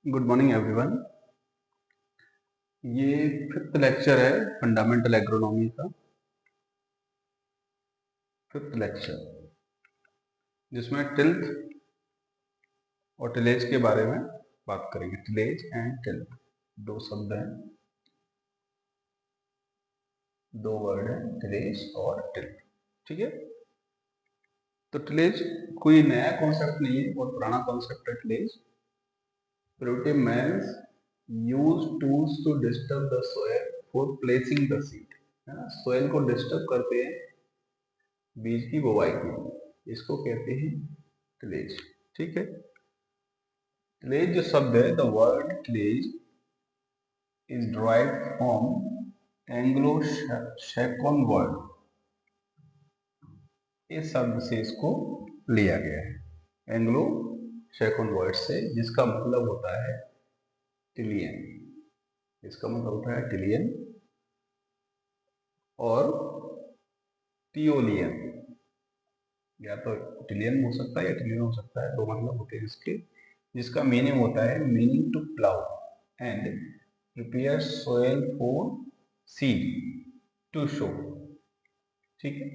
Good morning everyone. ये fifth lecture है fundamental agronomy का। फिफ्थ लेक्चर जिसमें टिल्थ और टिलेज के बारे में बात करेंगे। टिलेज एंड टिल्थ दो शब्द हैं, दो वर्ड हैं, टिलेज और टिल्थ। ठीक है, तो टिलेज कोई नया कॉन्सेप्ट नहीं है, बहुत पुराना कॉन्सेप्ट है tillage. Primitive mans use tools to disturb the soil for placing the seed. है ना, सोयल को डिस्टर्ब करते हैं बीज की बुवाई के लिए, इसको कहते हैं टिलेज। ठीक है, टिलेज जो शब्द है, the word tillage is derived from Anglo Saxon word. इस शब्द से इसको लिया गया है, एंग्लो सैक्सन वर्ड से, जिसका मतलब होता है टिलियन। इसका मतलब होता है टिलियन और टियोलियन। या तो टिलियन हो सकता है या टिलियन हो सकता है, दो मतलब होते हैं इसके। जिसका मीनिंग होता है meaning to plough and prepare soil for seed to sow. ठीक है,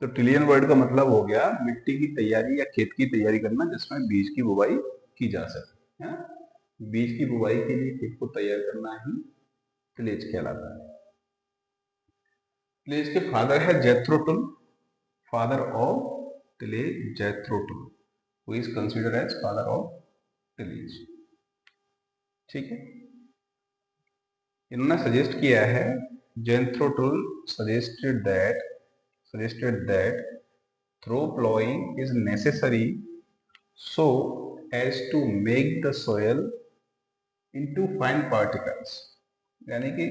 तो टिलियन वर्ड का मतलब हो गया मिट्टी की तैयारी या खेत की तैयारी करना जिसमें बीज की बुवाई की जा सके। है, बीज की बुवाई के लिए खेत को तैयार करना ही टिलेज कहलाता है। टिलेज के फादर है Jethro Tull, father of tillage Jethro Tull, who is considered as father of tillage. ठीक है, इन्होंने सजेस्ट किया है, Jethro Tull suggested that through plowing is necessary so as to make the soil into fine particles। यानी कि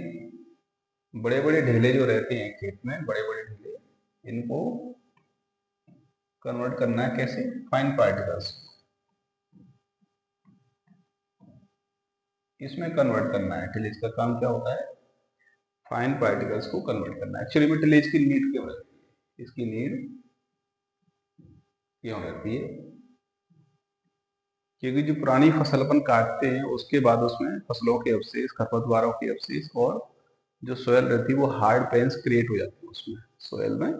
बड़े बड़े ढेले जो रहते हैं खेत में, बड़े बड़े ढेले, इनको कन्वर्ट करना है कैसे? फाइन पार्टिकल्स, इसमें कन्वर्ट करना है। टिलेज का काम क्या होता है? फाइन पार्टिकल्स को कन्वर्ट करना है। एक्चुअली में टिलेज की नीड क्यों रहती है? इसकी नीड क्यों रहती है? क्योंकि जो पुरानी फसल अपन काटते हैं उसके बाद उसमें फसलों के अवशेष, खरपतवारों के अवशेष और जो सोयल रहती है वो हार्ड पेन्स क्रिएट हो जाती है उसमें, सोयल में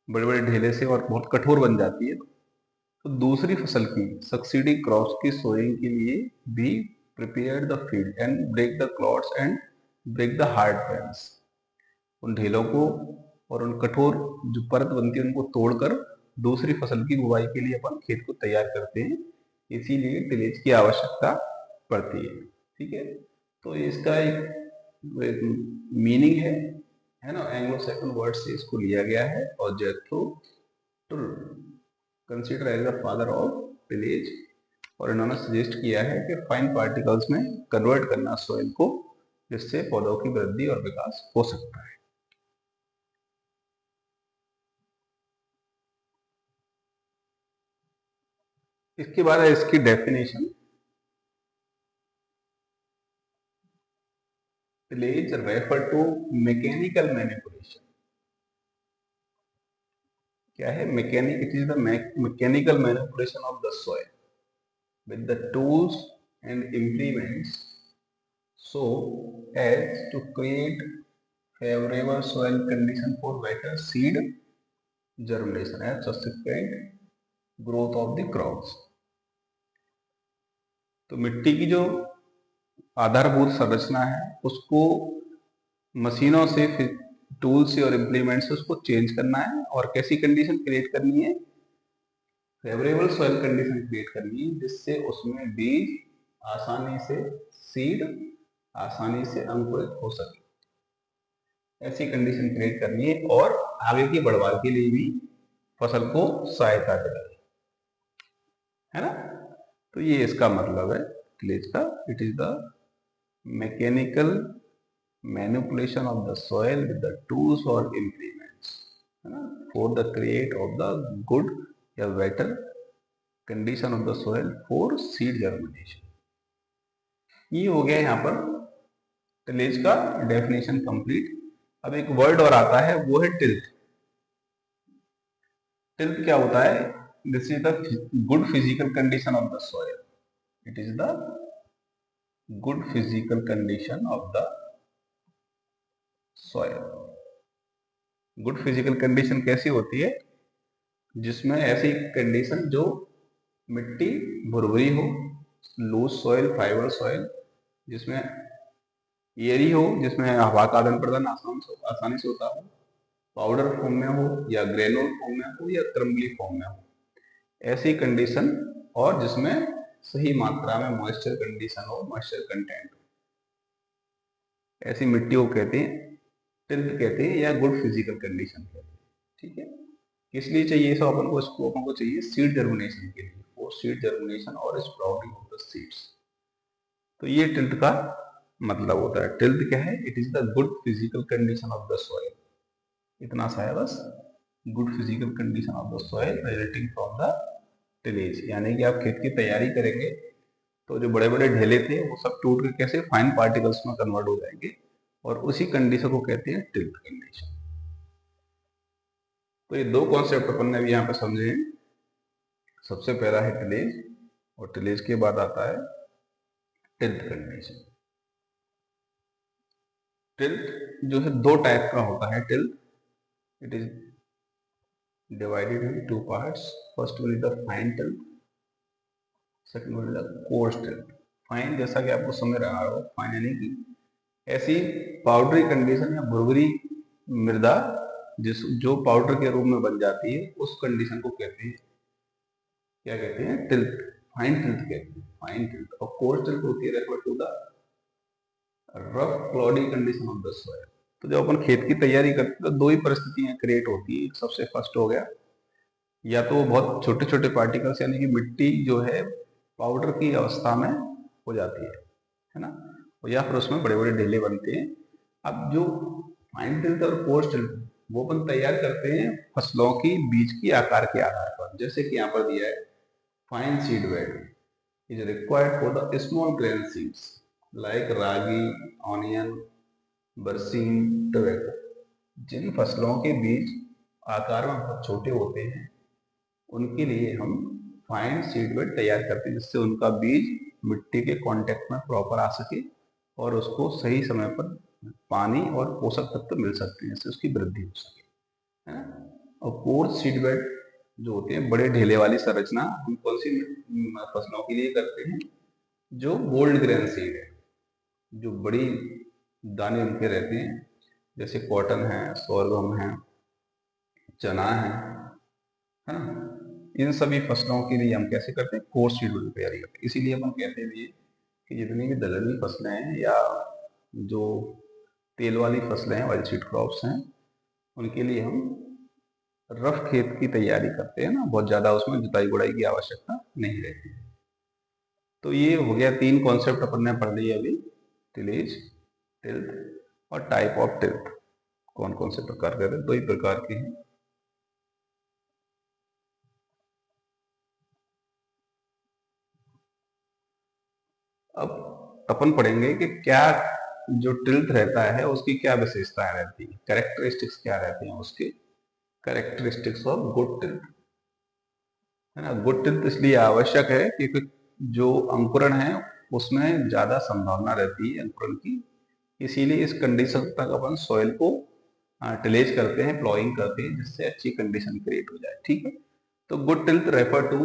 बड़े बड़े ढेले से, और बहुत कठोर बन जाती है। तो दूसरी फसल की, सक्सीडिंग क्रॉप्स की सोइंग के लिए भी prepare the field and break the clods and break the hard pans. उन ढेलों को और उन कठोर जो परत बनती है उनको तोड़कर दूसरी फसल की बुवाई के लिए अपन खेत को तैयार करते हैं, इसीलिए टिलेज की आवश्यकता पड़ती है। ठीक है, तो इसका एक मीनिंग है ना, एंग्लो सैक्सन वर्ड से इसको लिया गया है। और Jethro Tull consider as the father of tillage, और इन्होंने सजेस्ट किया है कि फाइन पार्टिकल्स में कन्वर्ट करना सोइल को, जिससे पौधों की वृद्धि और विकास हो सकता है। इसके बाद है इसकी definition. Tillage refer to mechanical manipulation. क्या है mechanic? It is the mechanical manipulation of the soil with the tools and implements so as to create favorable soil condition for better seed germination and subsequent growth of the crops। तो मिट्टी की जो आधारभूत संरचना है उसको मशीनों से, फिर टूल से और इम्प्लीमेंट से उसको चेंज करना है, और कैसी कंडीशन क्रिएट करनी है? फेवरेबल सॉइल कंडीशन क्रिएट करनी है जिससे उसमें बीज आसानी से, सीड आसानी से अंकुरित हो सके। ऐसी कंडीशन क्रिएट करनी है और आगे की बढ़वार के लिए भी फसल को सहायता करेगी। है ना, तो ये इसका मतलब है टिलेज का। It is the mechanical manipulation of the soil with the tools और इम्प्लीमेंट्स, है ना, for the create of the good या better condition of the soil for seed germination. ये हो गया यहाँ पर टिलेज का डेफिनेशन कंप्लीट। अब एक वर्ड और आता है, वो है टिल्थ। टिल्थ क्या होता है? This is the good physical condition of the soil. It is the good physical condition of the soil. Good physical condition कैसी होती है? जिसमें ऐसी कंडीशन जो मिट्टी भुरभुरी हो, लूज सॉइल, फाइबर सॉइल, जिसमें एयरी हो, जिसमें हवा का आदान प्रदान आसानी से होता हो, पाउडर फॉर्म में हो या ग्रेनुल फॉर्म में हो या क्रम्बली फॉर्म में हो, ऐसी कंडीशन, और जिसमें सही मात्रा में मॉइस्चर कंडीशन हो, मॉइस्चर कंटेंट, ऐसी मिट्टी को कहते हैं टिल्थ कहते हैं या गुड फिजिकल कंडीशन कहते हैं. ठीक है. किस लिए चाहिए सब अपन को? इसको अपन को चाहिए सीड जर्मिनेशन के लिए, फॉर सीड जर्मिनेशन और स्प्राउटिंग ऑफ द सीड्स. तो ये टिल्थ का मतलब होता है. टिल्थ क्या है? It is the good physical condition of the soil. इतना सा है बस. Good physical condition of the soil resulting from the tillage. यानी कि आप खेत की तैयारी करेंगे तो जो बड़े बड़े ढेले थे वो सब टूट के कैसे फाइन पार्टिकल्स में कन्वर्ट हो जाएंगे, और उसी कंडीशन को कहते हैं टिल्थ कंडीशन. तो ये दो कॉन्सेप्ट अपन ने भी यहाँ पे समझे हैं. सबसे पहला है टिलेज, और टिलेज के बाद आता है टिल्थ कंडीशन. टिल्थ जो है दो टाइप का होता है. Tilth it is divided in two parts. First one is the fine tilth, second one is the course tilth. Fine जैसा कि आपको समझ रहा हो, फाइन यानी कि ऐसी पाउडरी कंडीशन या भुरभुरी मृदा जो पाउडर के रूप में बन जाती है, उस कंडीशन को कहते हैं, क्या कहते हैं? टिल्थ. फाइन टिल्थ कहते हैं, फाइन टिल्थ. और कोर्स टिल्थ होती है refer to the rough cloddy condition of the soil. तो जब अपन खेत की तैयारी करते हैं तो दो ही परिस्थितियां क्रिएट होती है. सबसे फर्स्ट हो गया, या तो बहुत छोटे छोटे पार्टिकल्स यानी कि मिट्टी जो है पाउडर की अवस्था में हो जाती है ना, या फिर उसमें बड़े बड़े ढेले बनते हैं. अब जो फाइन टिल्थ और कोर्स टिल्थ वो अपन तैयार करते हैं फसलों की बीज की आकार के आधार पर. जैसे कि यहाँ पर दिया है fine seed bed is required for the small grain seeds like ragi, onion, बरसीन, टोबैको. जिन फसलों के बीज आकार में बहुत छोटे होते हैं उनके लिए हम फाइन सीड बेड तैयार करते हैं, जिससे उनका बीज मिट्टी के कांटेक्ट में प्रॉपर आ सके और उसको सही समय पर पानी और पोषक तत्व मिल सकते हैं, जिससे उसकी वृद्धि हो सके, है ना. और कोर्स सीड बेड जो होते हैं, बड़े ढेले वाली संरचना, हम कौन सी फसलों के लिए करते हैं? जो गोल्ड ग्रेन सीड है, जो बड़ी दाने उनके रहते हैं, जैसे कॉटन है, सोरगम है, चना है ना. इन सभी फसलों के लिए हम कैसे करते हैं? कोर्स सीड बेड तैयारी करते हैं. इसीलिए हम कहते हैं कि जितनी भी दलहनी फसलें हैं या जो तेल वाली फसलें हैं, ऑयल सीड क्रॉप्स हैं, उनके लिए हम रफ खेत की तैयारी करते हैं ना, बहुत ज्यादा उसमें जुताई गुड़ाई की आवश्यकता नहीं रहती. तो ये हो गया तीन कॉन्सेप्ट अपन ने पढ़ लिए अभी. टिलेज, टिल्थ और टाइप ऑफ टिल्थ. कौन कौन से प्रकार के हैं? दो ही प्रकार के हैं. अब अपन पढ़ेंगे कि क्या जो टिल्थ रहता है उसकी क्या विशेषताएं रहती है, कैरेक्टरिस्टिक्स क्या रहती हैं उसके. कैरेक्टरिस्टिक्स ऑफ गुड टिल्थ, है ना. गुड टिल्थ इसलिए आवश्यक है क्योंकि जो अंकुरण है उसमें ज्यादा संभावना रहती है अंकुरण की. इसीलिए इस कंडीशन तक अपन सॉइल को टिलेज करते हैं, प्लॉइंग करते हैं, जिससे अच्छी कंडीशन क्रिएट हो जाए. ठीक है. तो good tilth refer to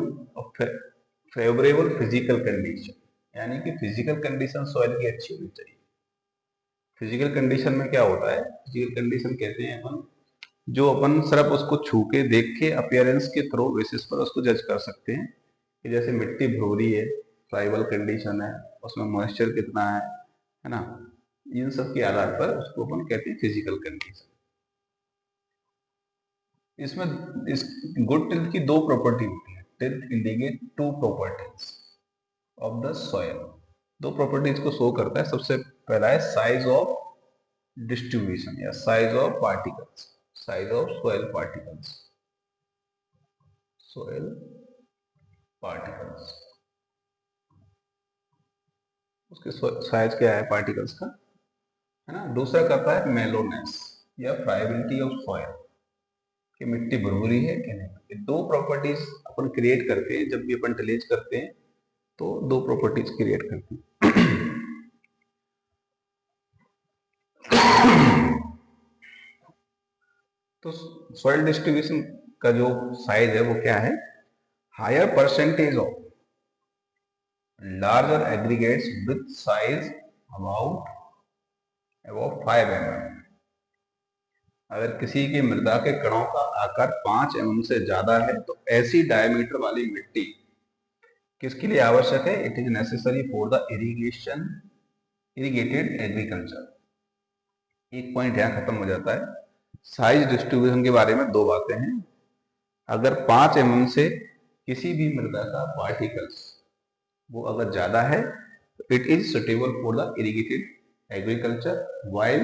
favourable physical condition, यानी कि फिजिकल कंडीशन सॉइल की अच्छी होनी चाहिए. फिजिकल कंडीशन में क्या होता है? फिजिकल कंडीशन कहते हैं अपन जो अपन सिर्फ उसको छू के देख के अपीयरेंस के थ्रू बेसिस पर उसको जज कर सकते हैं कि जैसे मिट्टी भूरी है, ट्राइबल कंडीशन है, उसमें मॉइस्चर कितना है ना. इन सब के आधार पर उसको अपन कहते हैं फिजिकल कंडीशन. इसमें इस गुड टिल्थ की दो प्रॉपर्टी होती है. Tilth indicate two properties of the soil. दो प्रॉपर्टीज को शो करता है. सबसे पहला है साइज ऑफ डिस्ट्रीब्यूशन या size of particles, size of soil particles, soil particles. उसके साइज क्या है पार्टिकल्स का, है ना. दूसरा करता है मेलोनेस या फ्राइबिलिटी ऑफ सॉइल, कि मिट्टी भुरभुरी है कि नहीं. ये दो प्रॉपर्टीज अपन क्रिएट करते हैं जब भी अपन टिलेज करते हैं, तो दो प्रॉपर्टीज क्रिएट करते हैं। तो सॉइल डिस्ट्रीब्यूशन का जो साइज है वो क्या है, higher percentage of larger aggregates with size about 5 mm। अगर किसी की मृदा के कणों का आकार 5 mm से ज्यादा है तो ऐसी डायमीटर वाली मिट्टी किसके लिए आवश्यक है, it is necessary for the irrigated agriculture. एक पॉइंट यहां खत्म हो जाता है। साइज डिस्ट्रीब्यूशन के बारे में दो बातें हैं। अगर 5 mm से किसी भी मृदा का पार्टिकल्स वो अगर ज्यादा है तो it is suitable for the irrigated agriculture, while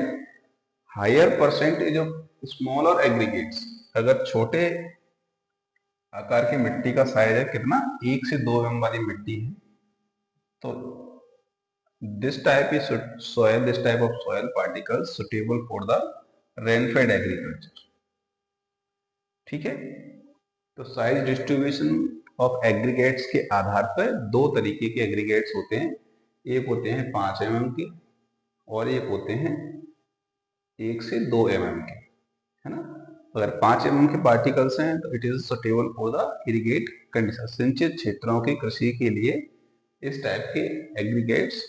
higher percentage of smaller aggregates, अगर छोटे आकार की मिट्टी का साइज है कितना, 1 से 2 mm वाली मिट्टी है, तो this type of soil particles suitable for the rainfed agriculture. ठीक है, तो साइज डिस्ट्रीब्यूशन ऑफ एग्रीगेट्स के आधार पर दो तरीके के एग्रीगेट्स होते हैं, एक होते हैं 5 mm के और एक होते हैं 1 से 2 mm के, है ना। अगर 5 mm के पार्टिकल्स हैं तो it is suitable for the irrigate condition, सिंचित क्षेत्रों की कृषि के लिए इस टाइप के एग्रीगेट्स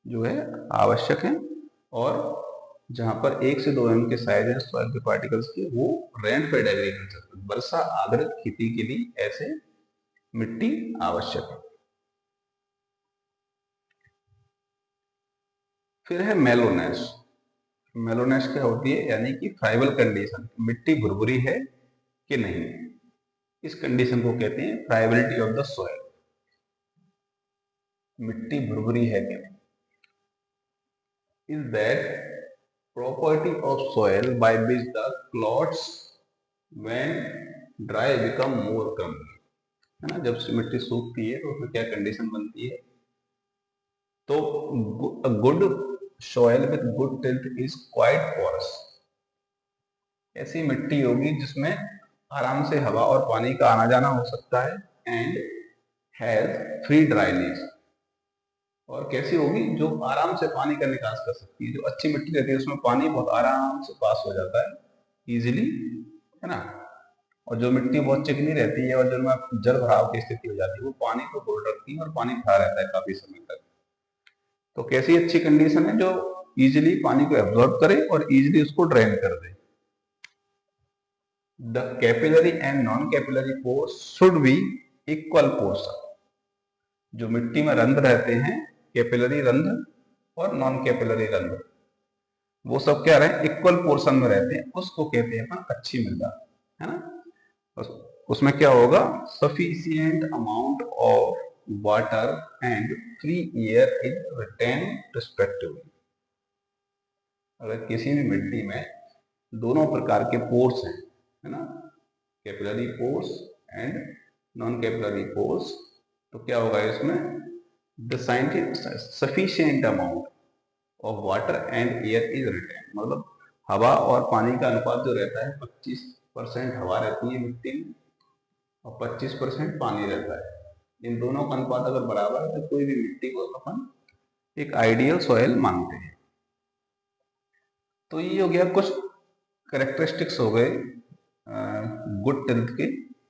जो है आवश्यक हैं। और जहां पर 1 से 2 mm के साइज है सॉइल के पार्टिकल्स के, वो रेनफेड एग्रीकल्चर, वर्षा आधारित खेती के लिए ऐसे मिट्टी आवश्यक है। फिर है मेलोनेस। मेलोनेस क्या होती है, यानी कि फ्राइबल कंडीशन, मिट्टी भुरभुरी है कि नहीं, इस कंडीशन को कहते हैं फ्राइबिलिटी ऑफ द सॉइल, मिट्टी भुरभुरी है कि नहीं। Is that property of soil by which the clods when dry become more crumbly, है ना। जब मिट्टी सूखती है तो उसमें क्या कंडीशन बनती है, तो good soil with good tilth is quite porous, ऐसी मिट्टी होगी जिसमें आराम से हवा और पानी का आना जाना हो सकता है, एंड हैज फ्री ड्राइनेस, और कैसी होगी, जो आराम से पानी का निकास कर सकती है। जो अच्छी मिट्टी रहती है उसमें पानी बहुत आराम से पास हो जाता है इजीली, है ना। और जो मिट्टी बहुत चिकनी रहती है और जिनमें जल भराव की स्थिति हो जाती है वो पानी को होल्ड रखती है और पानी भरा रहता है काफी समय तक। तो कैसी अच्छी कंडीशन है, जो इजीली पानी को एब्जॉर्ब करे और इजीली उसको ड्रेन कर दे। The capillary and non capillary pores should be equal portion, जो मिट्टी में रंध्र रहते हैं, कैपिलरी रंध्र और नॉन कैपिलरी रंध्र, वो सब क्या रहे, इक्वल पोर्शन में रहते हैं, उसको कहते हैं अपन अच्छी मृदा, है ना। उसमें क्या होगा, sufficient amount of water and free air is retain respectively. अगर किसी भी मिट्टी में दोनों प्रकार के पोर्स हैं, है ना, capillary pores and non capillary pores, तो क्या होगा इसमें, the sufficient amount of water and air is retain, मतलब हवा और पानी का अनुपात जो रहता है 25% हवा रहती है मिट्टी में और 25% पानी रहता है। इन दोनों का अनुपात अगर बराबर है तो कोई भी मिट्टी को अपन एक आइडियल सॉइल मानते हैं। तो ये हो गया कुछ करेक्टरिस्टिक्स हो गए गुड टिल्थ के।